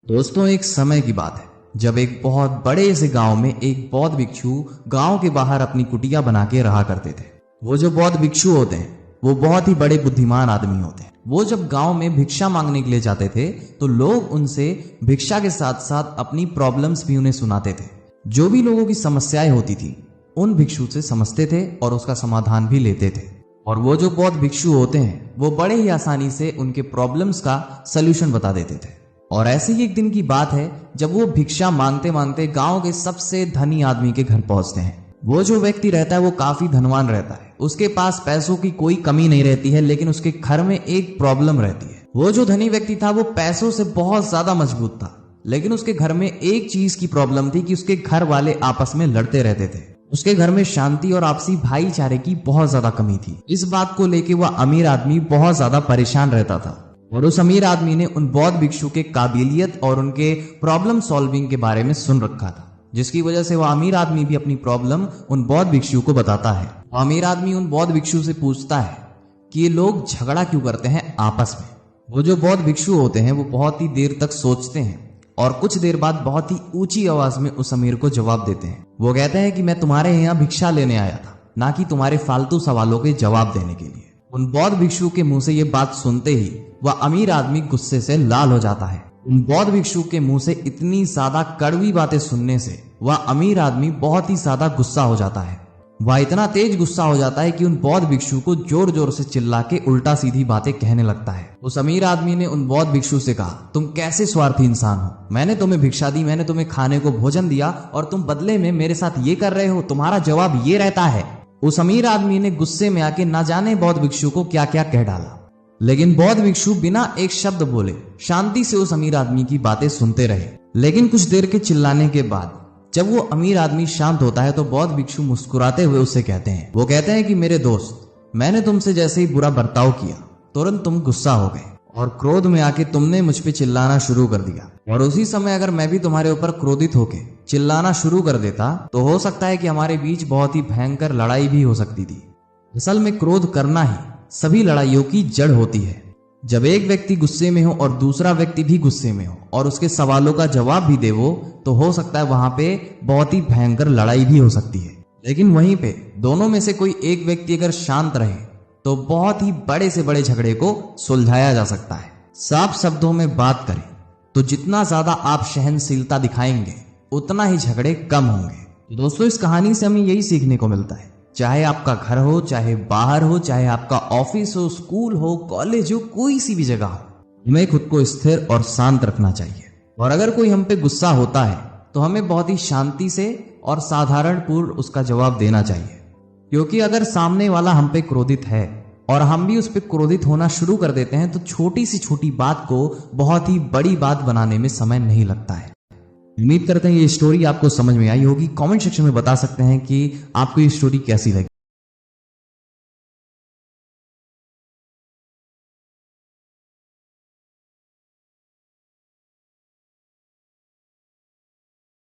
दोस्तों, एक समय की बात है जब एक बहुत बड़े से गांव में एक बौद्ध भिक्षु गांव के बाहर अपनी कुटिया बना के रहा करते थे। वो जो बौद्ध भिक्षु होते हैं वो बहुत ही बड़े बुद्धिमान आदमी होते हैं। वो जब गांव में भिक्षा मांगने के लिए जाते थे तो लोग उनसे भिक्षा के साथ साथ अपनी प्रॉब्लम्स भी उन्हें सुनाते थे। जो भी लोगों की समस्याएं होती थी उन भिक्षु से समझते थे और उसका समाधान भी लेते थे। और वो जो बौद्ध भिक्षु होते हैं वो बड़े ही आसानी से उनके प्रॉब्लम्स का सलूशन बता देते थे। और ऐसे ही एक दिन की बात है जब वो भिक्षा मांगते मांगते गांव के सबसे धनी आदमी के घर पहुंचते हैं। वो जो व्यक्ति रहता है वो काफी धनवान रहता है, उसके पास पैसों की कोई कमी नहीं रहती है, लेकिन उसके घर में एक प्रॉब्लम रहती है। वो जो धनी व्यक्ति था वो पैसों से बहुत ज्यादा मजबूत था, लेकिन उसके घर में एक चीज की प्रॉब्लम थी कि उसके घर वाले आपस में लड़ते रहते थे। उसके घर में शांति और आपसी भाईचारे की बहुत ज्यादा कमी थी। इस बात को लेकर वह अमीर आदमी बहुत ज्यादा परेशान रहता था। और उस अमीर आदमी ने उन बौद्ध भिक्षु के काबिलियत और उनके प्रॉब्लम सॉल्विंग के बारे में सुन रखा था, जिसकी वजह से वह अमीर आदमी भी अपनी प्रॉब्लम उन बौद्ध भिक्षु को बताता है। अमीर आदमी उन बौद्ध भिक्षु से पूछता है कि ये लोग झगड़ा क्यों करते हैं आपस में। वो जो बौद्ध भिक्षु होते हैं वो बहुत ही देर तक सोचते हैं और कुछ देर बाद बहुत ही ऊंची आवाज में उस अमीर को जवाब देते हैं। वो कहते हैं कि मैं तुम्हारे यहाँ भिक्षा लेने आया था, ना कि तुम्हारे फालतू सवालों के जवाब देने के लिए। उन बौद्ध भिक्षु के मुंह से ये बात सुनते ही वह अमीर आदमी गुस्से से लाल हो जाता है। उन बौद्ध भिक्षु के मुंह से इतनी ज्यादा कड़वी बातें सुनने से वह अमीर आदमी बहुत ही ज्यादा गुस्सा हो जाता है। वह इतना तेज गुस्सा हो जाता है कि उन बौद्ध भिक्षु को जोर जोर से चिल्ला के उल्टा सीधी बातें कहने लगता है। उस अमीर आदमी ने उन बौद्ध भिक्षु से कहा, तुम कैसे स्वार्थी इंसान हो। मैंने तुम्हें भिक्षा दी, मैंने तुम्हें खाने को भोजन दिया और तुम बदले में मेरे साथ ये कर रहे हो। तुम्हारा जवाब ये रहता है। उस अमीर आदमी ने गुस्से में आके न जाने बौद्ध भिक्षु को क्या क्या कह डाला, लेकिन बौद्ध भिक्षु बिना एक शब्द बोले शांति से उस अमीर आदमी की बातें सुनते रहे। लेकिन कुछ देर के चिल्लाने के बाद जब वो अमीर आदमी शांत होता है तो बौद्ध भिक्षु मुस्कुराते हुए उससे कहते हैं कि मेरे दोस्त, मैंने तुमसे जैसे ही बुरा बर्ताव किया तुरंत तुम गुस्सा हो गए और क्रोध में आके तुमने मुझ पे चिल्लाना शुरू कर दिया। और उसी समय अगर मैं भी तुम्हारे ऊपर क्रोधित होके चिल्लाना शुरू कर देता तो हो सकता है कि हमारे बीच बहुत ही भयंकर लड़ाई भी हो सकती थी। असल में क्रोध करना ही सभी लड़ाइयों की जड़ होती है। जब एक व्यक्ति गुस्से में हो और दूसरा व्यक्ति भी गुस्से में हो और उसके सवालों का जवाब भी दे वो, तो हो सकता है वहां पे बहुत ही भयंकर लड़ाई भी हो सकती है। लेकिन वहीं पे दोनों में से कोई एक व्यक्ति अगर शांत रहे तो बहुत ही बड़े से बड़े झगड़े को सुलझाया जा सकता है। साफ शब्दों में बात करें तो जितना ज्यादा आप सहनशीलता दिखाएंगे उतना ही झगड़े कम होंगे। दोस्तों, इस कहानी से हमें यही सीखने को मिलता है, चाहे आपका घर हो, चाहे बाहर हो, चाहे आपका ऑफिस हो, स्कूल हो, कॉलेज हो, कोई सी भी जगह हो, हमें खुद को स्थिर और शांत रखना चाहिए। और अगर कोई हम पे गुस्सा होता है तो हमें बहुत ही शांति से और साधारण पूर्ण उसका जवाब देना चाहिए। क्योंकि अगर सामने वाला हम पे क्रोधित है और हम भी उस पे क्रोधित होना शुरू कर देते हैं तो छोटी सी छोटी बात को बहुत ही बड़ी बात बनाने में समय नहीं लगता है। उम्मीद करते हैं ये स्टोरी आपको समझ में आई होगी। कमेंट सेक्शन में बता सकते हैं कि आपको ये स्टोरी कैसी लगी।